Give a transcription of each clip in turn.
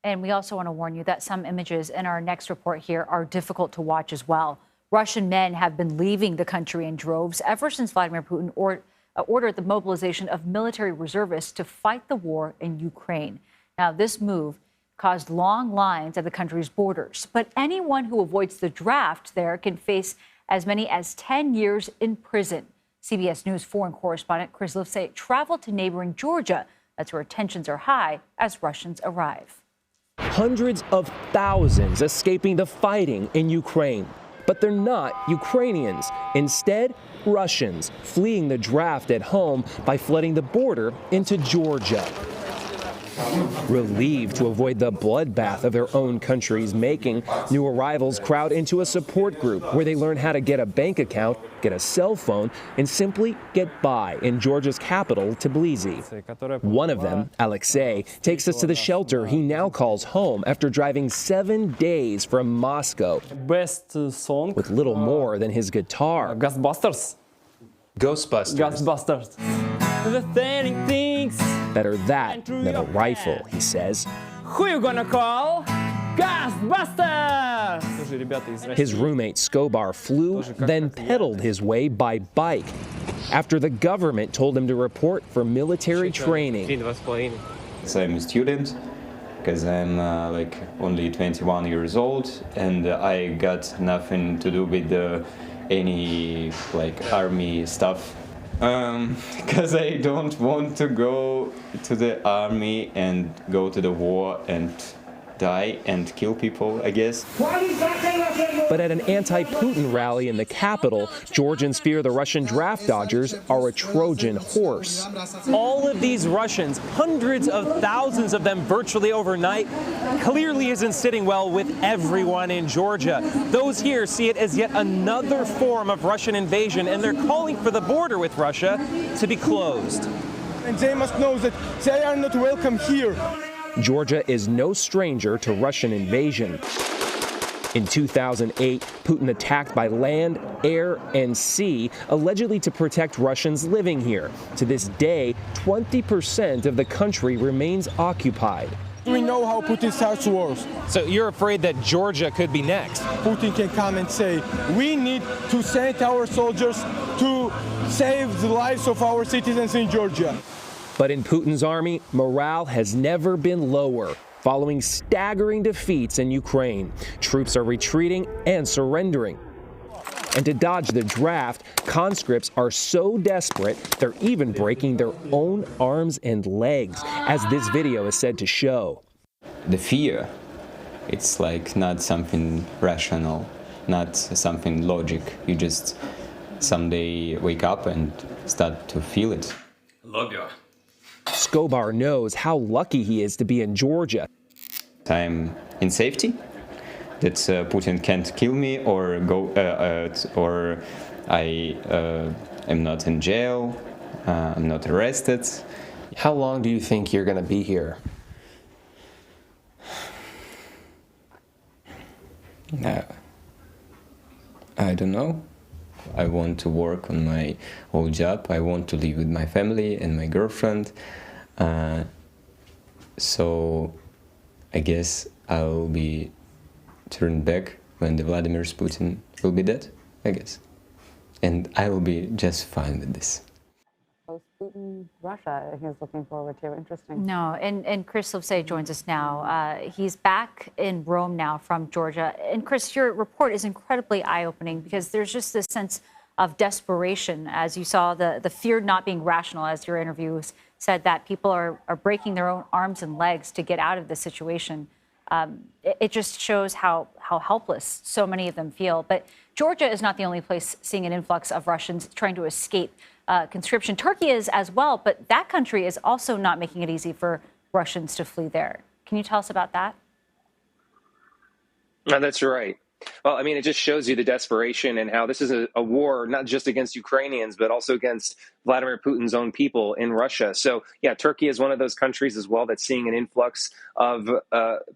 And we also want to warn you that some images in our next report here are difficult to watch as well. Russian men have been leaving the country in droves ever since Vladimir Putin ordered the mobilization of military reservists to fight the war in Ukraine. Now, this move caused long lines at the country's borders. But anyone who avoids the draft there can face as many as 10 years in prison. CBS News foreign correspondent Chris Livesay traveled to neighboring Georgia. That's where tensions are high as Russians arrive. Hundreds of thousands escaping the fighting in Ukraine. But they're not Ukrainians. Instead, Russians fleeing the draft at home by flooding the border into Georgia. Relieved to avoid the bloodbath of their own country's making, new arrivals crowd into a support group where they learn how to get a bank account, get a cell phone, and simply get by in Georgia's capital, Tbilisi. One of them, Alexei, takes us to the shelter he now calls home after driving 7 days from Moscow Best song with little more than his guitar. Ghostbusters. The thing thinks. Better that than a rifle, he says. Who you gonna call? Ghostbusters! His roommate Skobar flew, then pedaled his way by bike after the government told him to report for military training. So I'm a student because I'm only 21 years old, and I got nothing to do with any army stuff. Because I don't want to go to the army and go to the war and die and kill people, I guess. But at an anti-Putin rally in the capital, Georgians fear the Russian draft dodgers are a Trojan horse. All of these Russians, hundreds of thousands of them virtually overnight, clearly isn't sitting well with everyone in Georgia. Those here see it as yet another form of Russian invasion, and they're calling for the border with Russia to be closed. And they must know that they are not welcome here. Georgia is no stranger to Russian invasion. In 2008, Putin attacked by land, air, and sea, allegedly to protect Russians living here. To this day, 20% of the country remains occupied. We know how Putin starts wars. So you're afraid that Georgia could be next? Putin can come and say, we need to send our soldiers to save the lives of our citizens in Georgia. But in Putin's army, morale has never been lower. Following staggering defeats in Ukraine, troops are retreating and surrendering. And to dodge the draft, conscripts are so desperate, they're even breaking their own arms and legs, as this video is said to show. The fear, it's not something rational, not something logic. You just someday wake up and start to feel it. Skobar knows how lucky he is to be in Georgia. I'm in safety, that Putin can't kill me or I am not in jail, I'm not arrested. How long do you think you're going to be here? I don't know. I want to work on my old job. I want to live with my family and my girlfriend. So I guess I'll be turned back when the Vladimir Putin will be dead, I guess. And I will be just fine with this. Post-Putin Russia, he's looking forward to. Interesting. No, and Chris Livesay joins us now. He's back in Rome now from Georgia. And Chris, your report is incredibly eye-opening because there's just this sense of desperation as you saw the fear not being rational, as your interviews said, that people are breaking their own arms and legs to get out of this situation. It just shows how helpless so many of them feel. But Georgia is not the only place seeing an influx of Russians trying to escape conscription. Turkey is as well, but that country is also not making it easy for Russians to flee there. Can you tell us about that? No, that's right. Well, I mean, it just shows you the desperation and how this is a war not just against Ukrainians, but also against Vladimir Putin's own people in Russia. So, yeah, Turkey is one of those countries as well that's seeing an influx of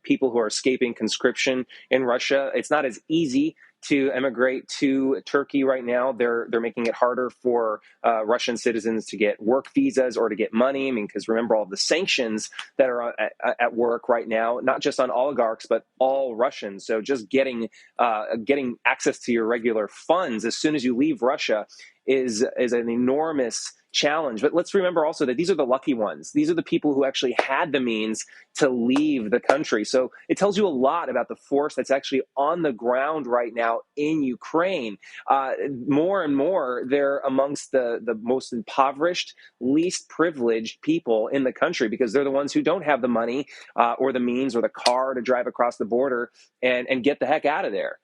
people who are escaping conscription in Russia. It's not as easy to emigrate to Turkey right now. They're making it harder for Russian citizens to get work visas or to get money. I mean, because remember all the sanctions that are at work right now, not just on oligarchs, but all Russians. So just getting access to your regular funds as soon as you leave Russia is an enormous challenge. But let's remember also that these are the lucky ones. These are the people who actually had the means to leave the country. So it tells you a lot about the force that's actually on the ground right now in Ukraine. More and more, they're amongst the most impoverished, least privileged people in the country, because they're the ones who don't have the money or the means or the car to drive across the border and get the heck out of there.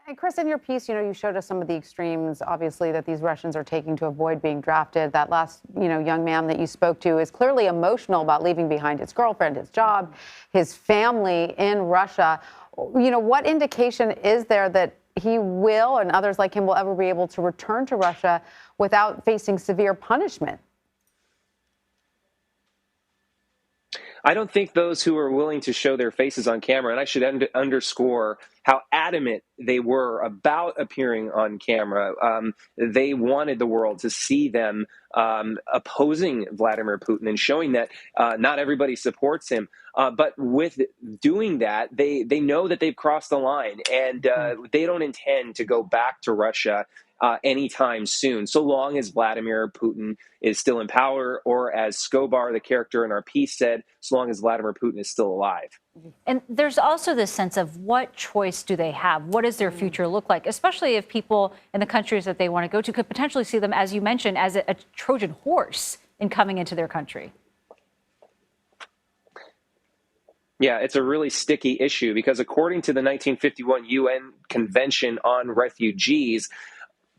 And Chris, in your piece, you showed us some of the extremes, obviously, that these Russians are taking to avoid being drafted. That last, young man that you spoke to is clearly emotional about leaving behind his girlfriend, his job, his family in Russia. What indication is there that he will, and others like him, will ever be able to return to Russia without facing severe punishment? I don't think those who are willing to show their faces on camera, and I should underscore how adamant they were about appearing on camera. They wanted the world to see them opposing Vladimir Putin and showing that not everybody supports him. But with doing that, they know that they've crossed the line, and they don't intend to go back to Russia anytime soon, so long as Vladimir Putin is still in power, or as Skobar, the character in our piece, said, so long as Vladimir Putin is still alive. And there's also this sense of what choice do they have? What does their future look like? Especially if people in the countries that they want to go to could potentially see them, as you mentioned, as a Trojan horse in coming into their country. Yeah, it's a really sticky issue, because according to the 1951 UN Convention on Refugees,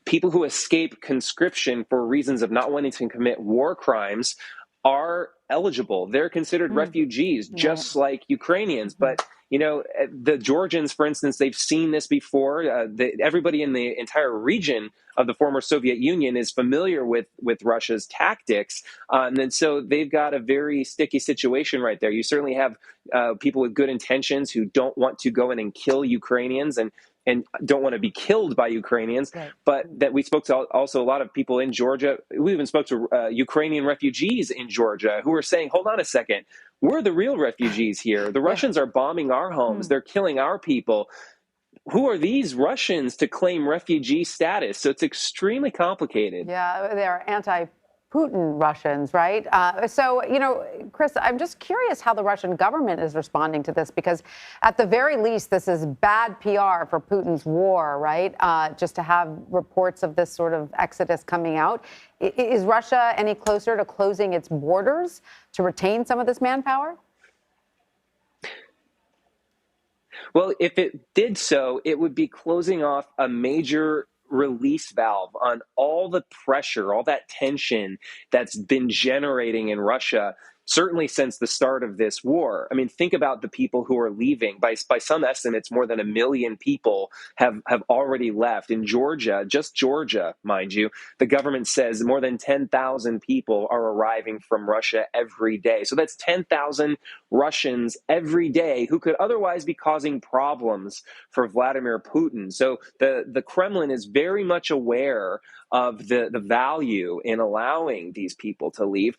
people who escape conscription for reasons of not wanting to commit war crimes are eligible. They're considered refugees, just like Ukrainians. But, the Georgians, for instance, they've seen this before. Everybody in the entire region of the former Soviet Union is familiar with Russia's tactics. And so they've got a very sticky situation right there. You certainly have people with good intentions who don't want to go in and kill Ukrainians and don't want to be killed by Ukrainians, right. But that we spoke to also a lot of people in Georgia. We even spoke to Ukrainian refugees in Georgia who were saying, hold on a second, we're the real refugees here. The Russians are bombing our homes. They're killing our people. Who are these Russians to claim refugee status? So it's extremely complicated. Yeah, they're anti-Putin Russians, right? Chris, I'm just curious how the Russian government is responding to this, because at the very least, this is bad PR for Putin's war, right? Just to have reports of this sort of exodus coming out. Is Russia any closer to closing its borders to retain some of this manpower? Well, if it did so, it would be closing off a major release valve on all the pressure, all that tension that's been generating in Russia, certainly since the start of this war. I mean, think about the people who are leaving. By some estimates, more than 1 million people have already left. In Georgia, just Georgia, mind you, the government says more than 10,000 people are arriving from Russia every day. So that's 10,000 Russians every day who could otherwise be causing problems for Vladimir Putin. So the Kremlin is very much aware of the value in allowing these people to leave.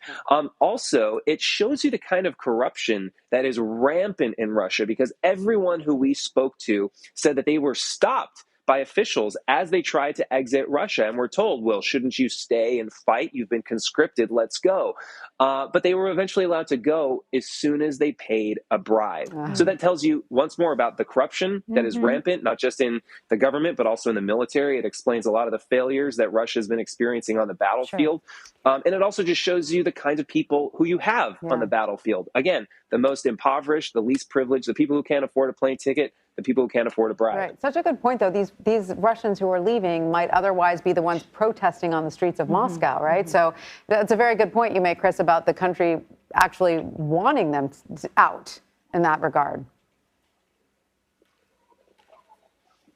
Also, it shows you the kind of corruption that is rampant in Russia, because everyone who we spoke to said that they were stopped by officials as they tried to exit Russia and were told, well, shouldn't you stay and fight? You've been conscripted. Let's go. But they were eventually allowed to go as soon as they paid a bribe. So that tells you once more about the corruption that is rampant, not just in the government, but also in the military. It explains a lot of the failures that Russia has been experiencing on the battlefield. Sure. And it also just shows you the kinds of people who you have on the battlefield. Again, the most impoverished, the least privileged, the people who can't afford a plane ticket, the people who can't afford a bribe. Right. Such a good point, though. These Russians who are leaving might otherwise be the ones protesting on the streets of Moscow, right? So that's a very good point you make, Chris, about the country actually wanting them out in that regard.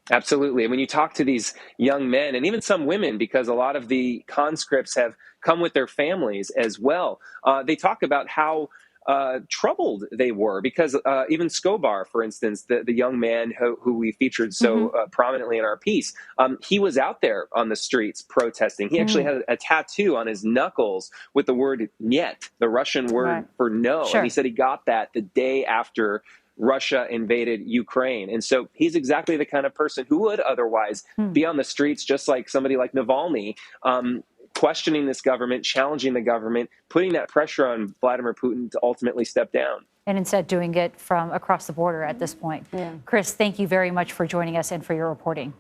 Absolutely. And when you talk to these young men and even some women, because a lot of the conscripts have come with their families as well, they talk about how troubled they were, because even Skobar, for instance, the young man who we featured so prominently in our piece, he was out there on the streets protesting. He actually had a tattoo on his knuckles with the word "niet," the Russian word for no. Sure. And he said he got that the day after Russia invaded Ukraine. And so he's exactly the kind of person who would otherwise be on the streets, just like somebody like Navalny, questioning this government, challenging the government, putting that pressure on Vladimir Putin to ultimately step down. And instead doing it from across the border at this point. Chris, thank you very much for joining us and for your reporting.